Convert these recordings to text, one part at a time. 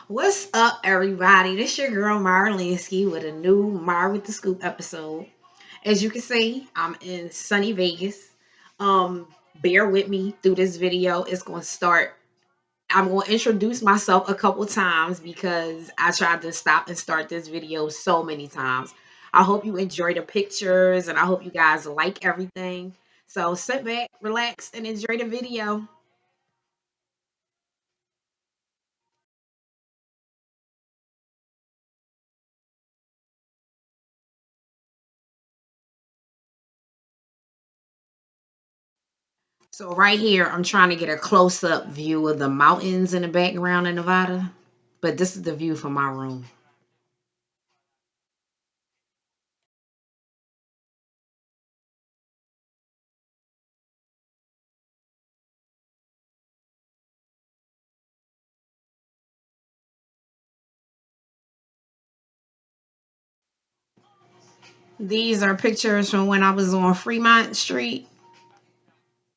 What's up, everybody? This your girl Marlinsky with a new Mar with the Scoop episode. As you can see, I'm in sunny Vegas. Bear with me through this video. It's gonna start. I'm gonna introduce myself a couple times because I tried to stop and start this video so many times. I hope you enjoy the pictures and I hope you guys like everything. So sit back, relax, and enjoy the video. So right here, I'm trying to get a close-up view of the mountains in the background in Nevada. But this is the view from my room. These are pictures from when I was on Fremont Street.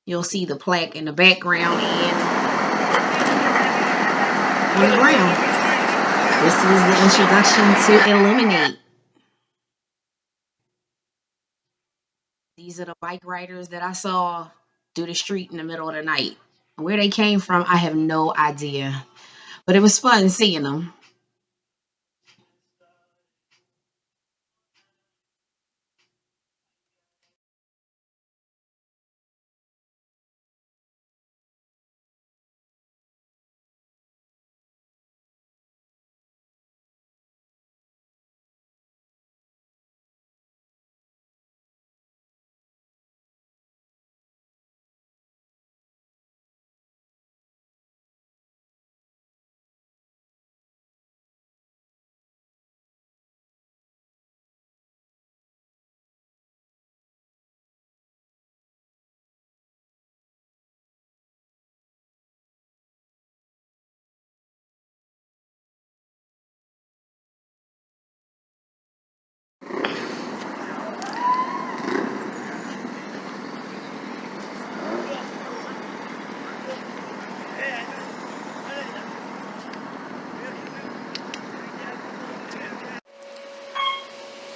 You'll see the plaque in the background and on the ground. This is the introduction to Illuminate. These are the bike riders that I saw through the street in the middle of the night. Where they came from, I have no idea. But it was fun seeing them.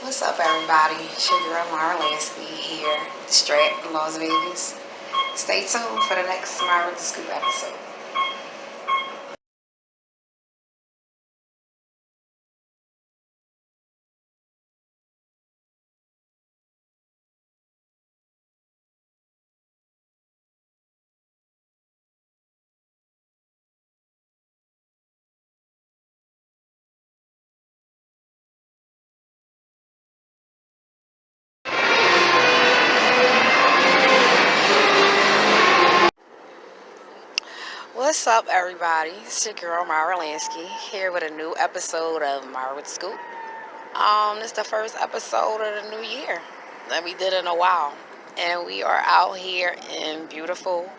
What's up, everybody? It's your girl Marlinsky here, Strat in Las Vegas. Stay tuned for the next Smile with the Scoop episode. What's up, everybody? It's your girl Myra Lansky here with a new episode of Myra with the Scoop. This is the first episode of the new year that we did in a while, and we are out here in beautiful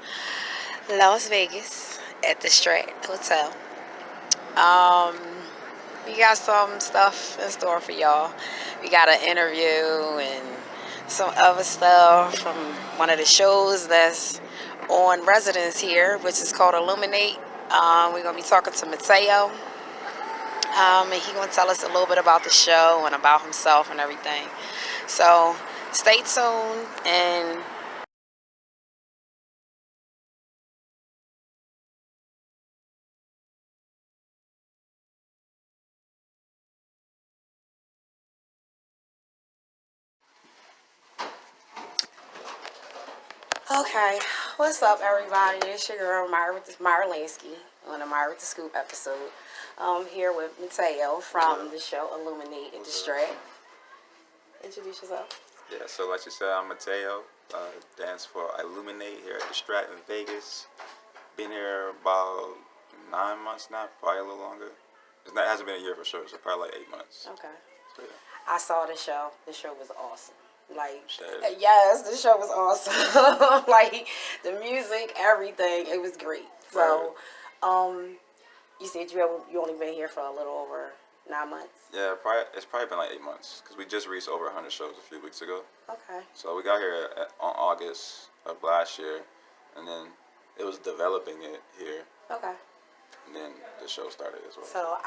Las Vegas at the Strat Hotel. Um, we got some stuff in store for y'all. We got an interview and some other stuff from one of the shows that's on residence here, which is called Illuminate. We're going to be talking to Mateo. And he's going to tell us a little bit about the show and about himself and everything. So stay tuned and okay. What's up, everybody? It's your girl Myra Lansky on the Myra with the Scoop episode. Here with Mateo from the show Illuminate and Distract. Introduce yourself. Yeah, so like you said, I'm Mateo. Dance for Illuminate here at the Strat in Vegas. Been here about 9 months now, probably a little longer. It hasn't been a year for sure, so probably like 8 months. Okay. So, yeah. I saw the show. The show was awesome. Like, That- yes, the show was awesome. Like, the music, everything, it was great. So, you said you only been here for a little over 9 months. Yeah, it's probably been like 8 months because we just reached over 100 shows a few weeks ago. Okay. So we got here on August of last year, and then it was developing it here. Okay. and then the show started as well. So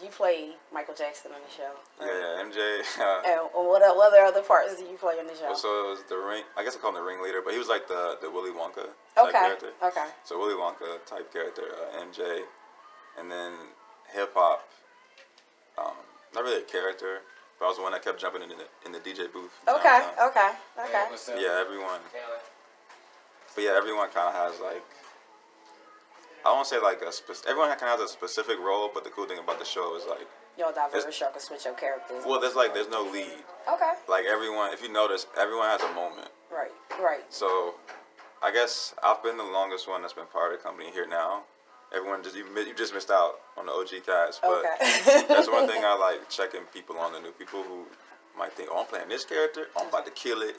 you play Michael Jackson on the show. Right? Yeah, MJ. And what other parts do you play in the show? So it was the ring. I guess I call him the ringleader, but he was like the Willy Wonka type character. Okay. So Willy Wonka type character, MJ, and then hip hop. Not really a character, but I was the one that kept jumping in the DJ booth. Okay. Yeah, everyone. But yeah, everyone kind of has like. I won't say like everyone kind of has a specific role, but the cool thing about the show is like. Y'all diverse, y'all can switch your characters. Well, there's no lead. Okay. Like everyone, if you notice, everyone has a moment. Right. So, I guess I've been the longest one that's been part of the company here now. Everyone you just missed out on the OG cast, but that's one thing I like checking people on, the new people who might think, oh, I'm playing this character, I'm about to kill it.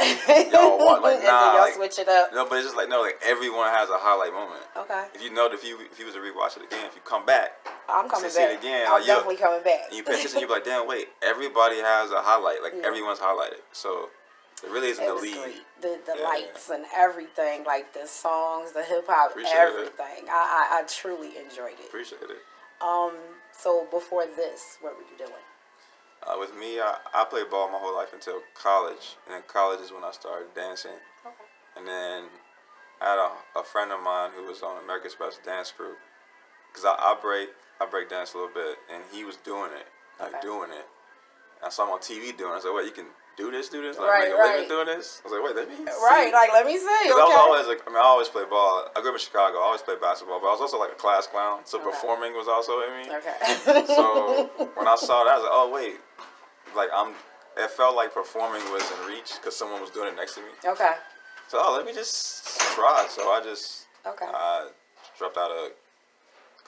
Y'all want like nah, y'all switch it up. No, but it's just like everyone has a highlight moment. Okay. If you know, if you was to rewatch it again, if you come back, I'm coming back. See it again, I'm definitely coming back. And you pay attention, you be like, damn, wait, everybody has a highlight, everyone's highlighted, so. It really isn't the lead. Great. The lights and everything, like the songs, the hip hop, everything. I truly enjoyed it. Appreciate it. So before this, what were you doing? With me, I played ball my whole life until college, and then college is when I started dancing. Okay. And then I had a friend of mine who was on America's Best Dance Group, because I break dance a little bit, and he was doing it, doing it. I saw him on TV doing it. I said, "Wait, you can do this, like make a living doing this?" I was like, "Wait, let me see." Right, like let me see. Okay. I was always I always played ball. I grew up in Chicago. I always played basketball, but I was also like a class clown, so performing was also in me. Okay. So when I saw that, I was like, "Oh wait, like It felt like performing was in reach because someone was doing it next to me." Okay. So let me just try. So I just dropped out of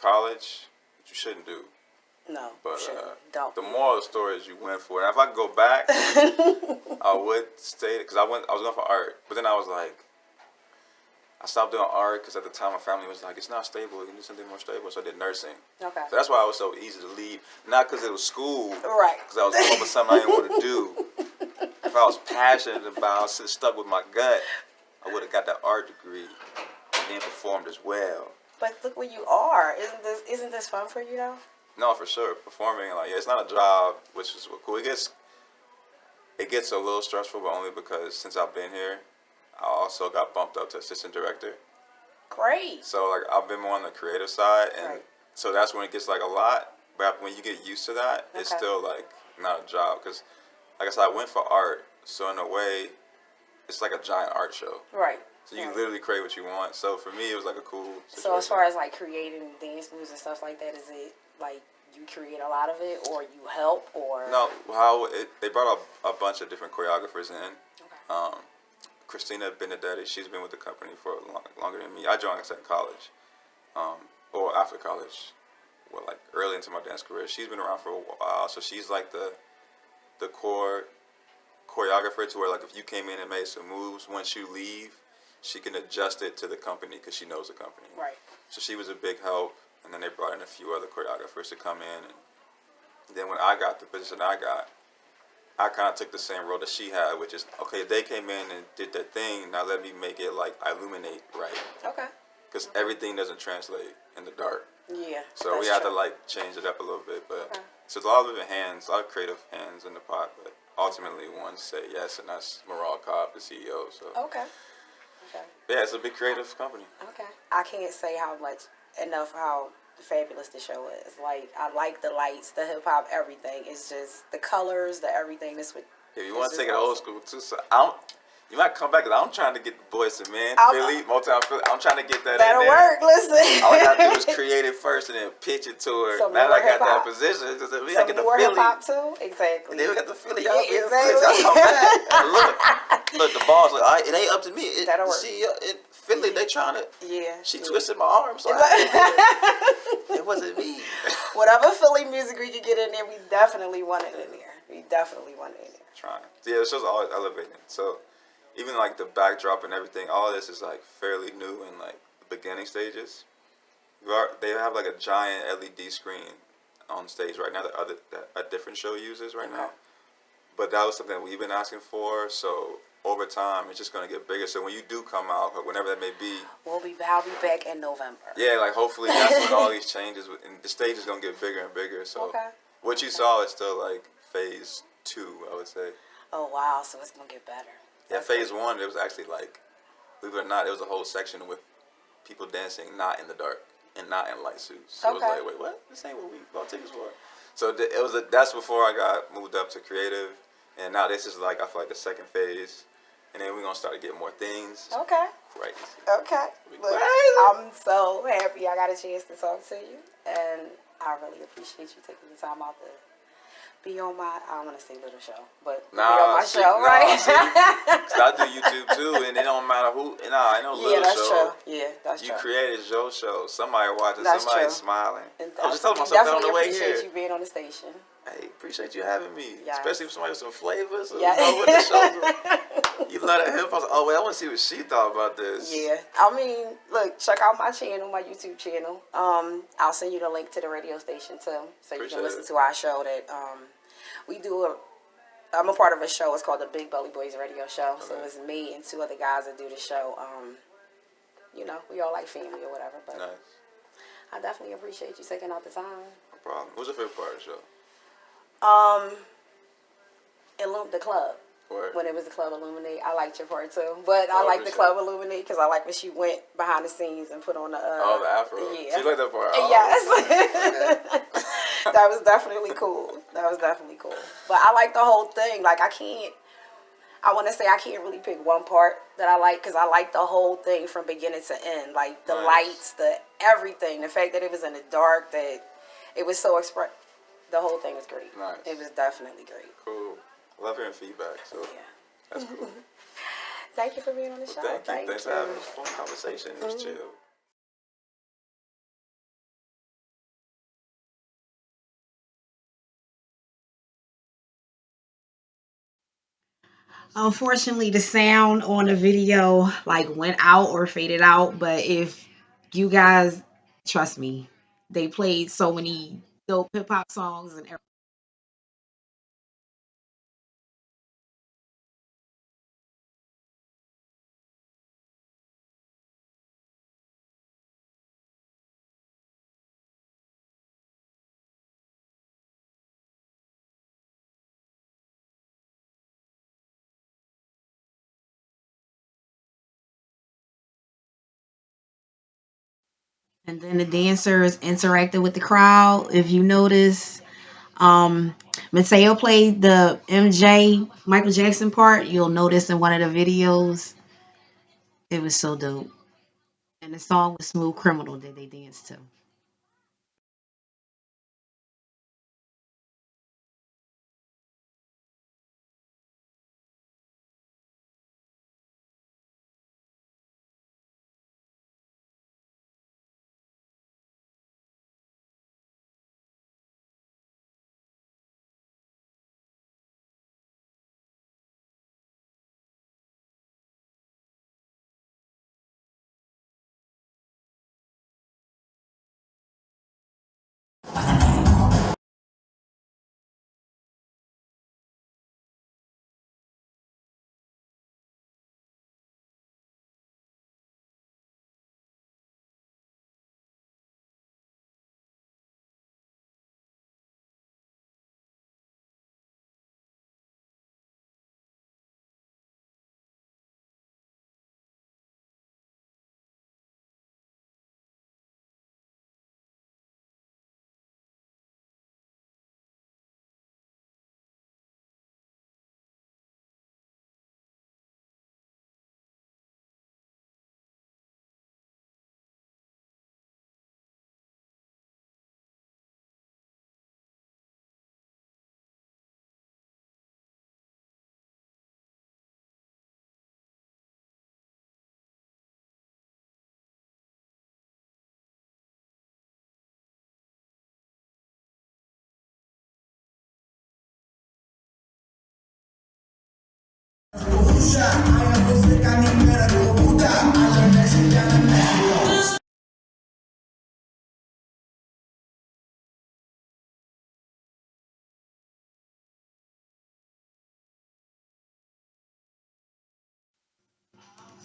college, which you shouldn't do. No, but don't. The moral of the story is you went for it. And if I could go back, I would stay because I was going for art, but then I was like, I stopped doing art because at the time my family was like, it's not stable. You need something more stable. So I did nursing. Okay. So that's why it was so easy to leave. Not because it was school. Right. Because I was going for something I didn't want to do. If I was passionate about, stuck with my gut, I would have got that art degree and then performed as well. But look where you are. Isn't this fun for you though? No, for sure. Performing, it's not a job, which is cool. It gets a little stressful, but only because since I've been here, I also got bumped up to assistant director. Great. So I've been more on the creative side, and so that's when it gets a lot. But when you get used to that, it's still not a job because, like I said, I went for art. So in a way, it's like a giant art show. Right. So you literally create what you want. So for me, it was like a cool situation. So as far as creating dance moves and stuff like that, is it you create a lot of it, or you help, or no? They brought a bunch of different choreographers in. Okay. Christina Benedetti, she's been with the company for longer than me. I joined in college, or after college, early into my dance career. She's been around for a while, so she's like the core choreographer to where if you came in and made some moves, once you leave, she can adjust it to the company because she knows the company. Right. So she was a big help. And then they brought in a few other choreographers to come in. And then when I got the position I kind of took the same role that she had, which is, okay, they came in and did their thing. Now let me make it Illuminate right. Okay. Because everything doesn't translate in the dark. Yeah. So we had to change it up a little bit. But so it's a lot of different hands, a lot of creative hands in the pot. But ultimately, one say yes, and that's Maral Cobb, the CEO. So. Okay. Yeah, it's a big creative company. Okay. I can't say how fabulous the show is. I like the lights, the hip hop, everything. It's just the colors, the everything. This would. If you want to take it old school too, so you might come back because I'm trying to get the Boys to Men, Philly, Motown Philly. I'm trying to get that. That'll work. Listen. All I gotta do is create it first and then pitch it to her. Now that I got that position, we gotta get the Philly. Hip hop too, exactly. And then we got the Philly. Y'all come back. Look, the boss. It ain't up to me. That'll work. See, Philly, they trying to. Yeah. She twisted my arm, so it wasn't me. Whatever Philly music we could get in there, we definitely want it in there. Trying. Yeah, the show's always elevating. So. Even the backdrop and everything, all this is fairly new in the beginning stages. They have a giant LED screen on stage right now that a different show uses right now. But that was something that we've been asking for. So over time, it's just gonna get bigger. So when you do come out, whenever that may be, I'll be back in November. yeah, like hopefully that's when all these changes, and the stage is gonna get bigger and bigger. So what you saw is still like phase 2, I would say. Oh wow, so it's gonna get better. Yeah, phase 1, it was actually like, believe it or not, it was a whole section with people dancing not in the dark and not in light suits. So it was like, wait, what? This ain't what we bought tickets for. So it was that's before I got moved up to creative, and now this is like I feel like the second phase, and then we're gonna start to get more things. Okay. Crazy. Okay. Look, I'm so happy I got a chance to talk to you, and I really appreciate you taking the time out to be on my, I don't want to say little show, but be on my show, right? Because I do YouTube too, and it don't matter who. I know little that's show. True. Yeah, that's you true. You created your show. Somebody watching, that's somebody true. smiling. I was just telling myself that on the way here. Appreciate you being on the station. Hey, appreciate you having me. Yes. Especially with somebody with some flavors. Yeah. You know what the show. You love that hip hop. Oh, wait, I want to see what she thought about this. Yeah. I mean, look, check out my channel, my YouTube channel. I'll send you the link to the radio station, too. So you can listen to our show that we do. I'm a part of a show. It's called the Big Belly Boys Radio Show. Okay. So it's me and 2 other guys that do the show. You know, we all like family or whatever. But nice. I definitely appreciate you taking out the time. No problem. What's your favorite part of the show? The club. Word. When it was the Club Illuminate, I liked your part too. But I like the Club Illuminate because I like when she went behind the scenes and put on the the afro. Yeah. She liked that part. Yes. That was definitely cool. But I like the whole thing. Like I want to say I can't really pick one part that I like because I like the whole thing from beginning to end. Like the lights, the everything. The fact that it was in the dark, that it was so the whole thing was great. Nice. It was definitely great. Cool. Love hearing feedback. So yeah. That's cool. Thank you for being on the show. Thank you. Thanks for having a fun conversation. It was chill. Unfortunately, the sound on the video like went out or faded out. But if you guys trust me, they played so many dope hip hop songs and everything. And then the dancers interacted with the crowd. If you notice, Mateo played the MJ Michael Jackson part. You'll notice in one of the videos. It was so dope. And the song was Smooth Criminal that they danced to.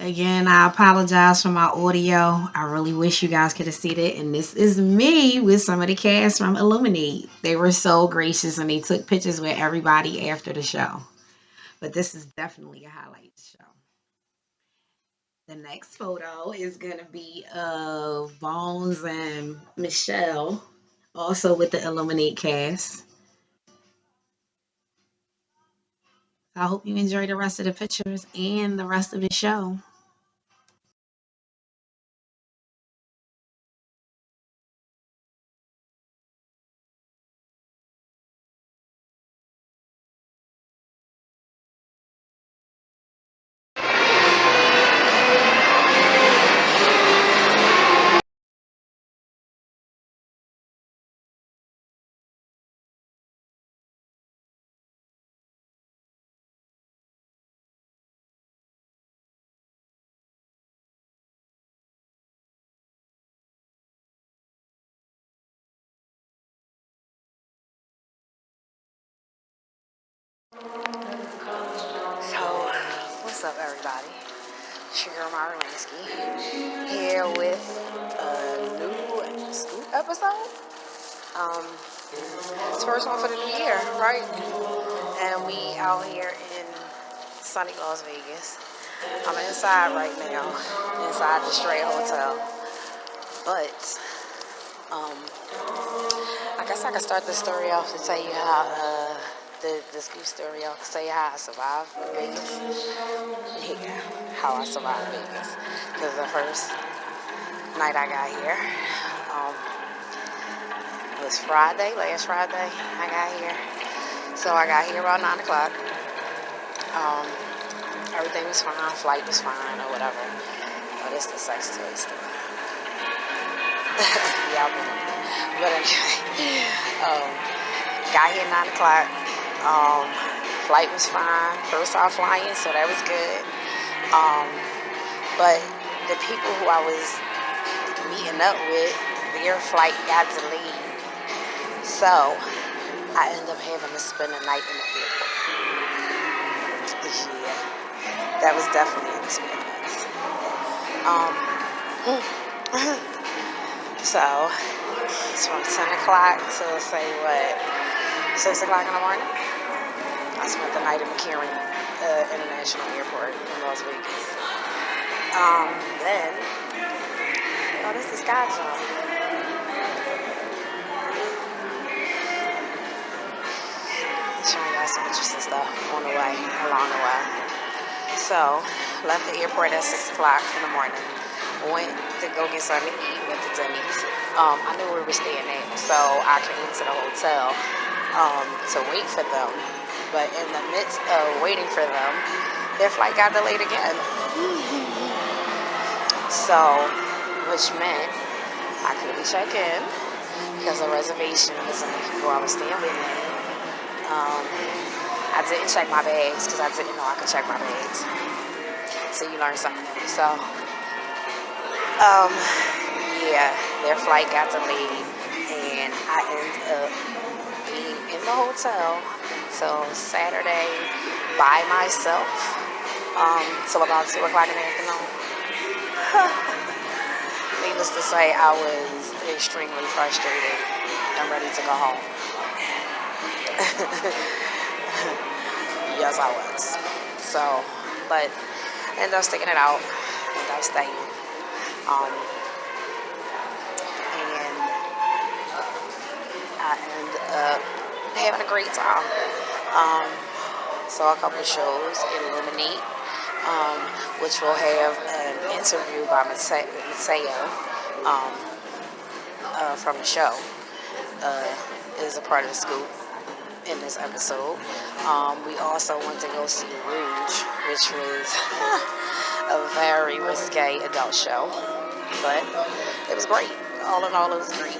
Again, I apologize for my audio. I really wish you guys could have seen it. And this is me with some of the cast from Illuminate. They were so gracious and they took pictures with everybody after the show. But this is definitely a highlight show. The next photo is going to be of Bones and Michelle, also with the Illuminate cast. I hope you enjoy the rest of the pictures and the rest of the show. So, what's up, everybody? It's your girl, Myra Lansky, here with a new scoop episode. Um, it's the first one for the new year, right? And we out here in sunny Las Vegas. I'm inside right now, inside the Stray Hotel. But, um, I guess I could start the story off to tell you how, the scoop story off to tell you how I survived Vegas. Yeah, how I survived Vegas. Because the first night I got here, it was Friday, last Friday I got here. So I got here about 9 o'clock. Um, Everything was fine, flight was fine or whatever. But it's the sex toy stuff. Yeah, but anyway, got here 9 o'clock. Flight was fine. First time flying, so that was good. But the people who I was meeting up with, their flight got delayed. So I ended up having to spend the night in the airport. Yeah, that was definitely an experience. So it's from 10 o'clock to say what, 6 o'clock in the morning. I spent the night in McCarran International Airport in Las Vegas. Then, this is Sky Zone. Showing y'all some interesting stuff on the way, along the way. So, left the airport at 6 o'clock in the morning. Went to go get something to eat, went to Denny's. I knew where we were staying at, so I came to the hotel to wait for them. But in the midst of waiting for them, their flight got delayed again. So, which meant I couldn't check in because the reservation was in the people I was staying with. I didn't check my bags because I didn't know I could check my bags. So you learn something new. So, yeah, their flight got delayed, and I ended up being in the hotel until Saturday by myself, till about 2 o'clock in the afternoon. Needless to say, I was extremely frustrated and ready to go home. Yes, I was. So, but I ended up sticking it out, ended up staying. And I ended up having a great time. Saw a couple of shows, Illuminate, which will have an interview by Mateo from the show. Is a part of the scoop in this episode. We also went to go see Rouge, which was a very risque adult show, but it was great. All in all, it was great.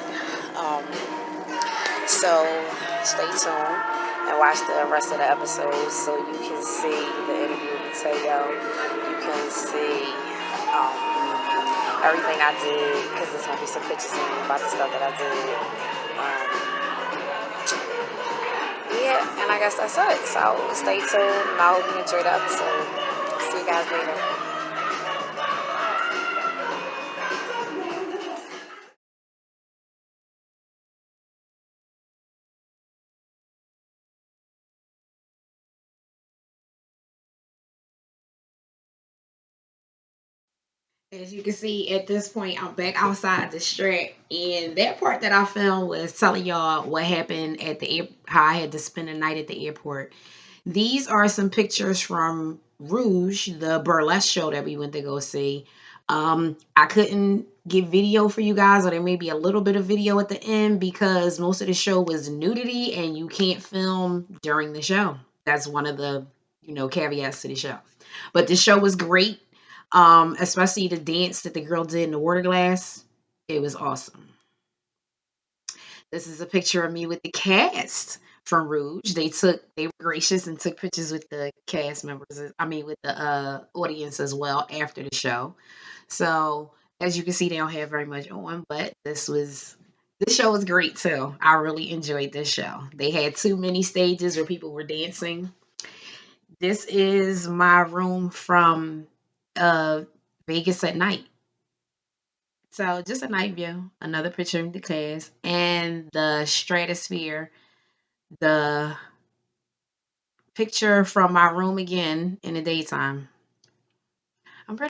So stay tuned and watch the rest of the episodes so you can see the interview with Mateo. You can see everything I did, because there's going to be some pictures in there about the stuff that I did. Yeah, and I guess that's it. So stay tuned, and I hope you enjoyed the episode. See you guys later. As you can see, at this point, I'm back outside the Strat, and that part that I filmed was telling y'all what happened at the how I had to spend the night at the airport. These are some pictures from Rouge, the burlesque show that we went to go see. I couldn't get video for you guys, or there may be a little bit of video at the end because most of the show was nudity and you can't film during the show. That's one of the caveats to the show. But the show was great, especially the dance that the girl did in the water glass. It was awesome. This is a picture of me with the cast from Rouge. They were gracious and took pictures with the cast members. I mean, with the audience as well after the show. So as you can see, they don't have very much on, but this show was great too. I really enjoyed this show. They had too many stages where people were dancing. This is my room from uh Vegas at night. So just a night view, another picture of the class and the stratosphere, the picture from my room again in the daytime. I'm pretty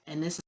And this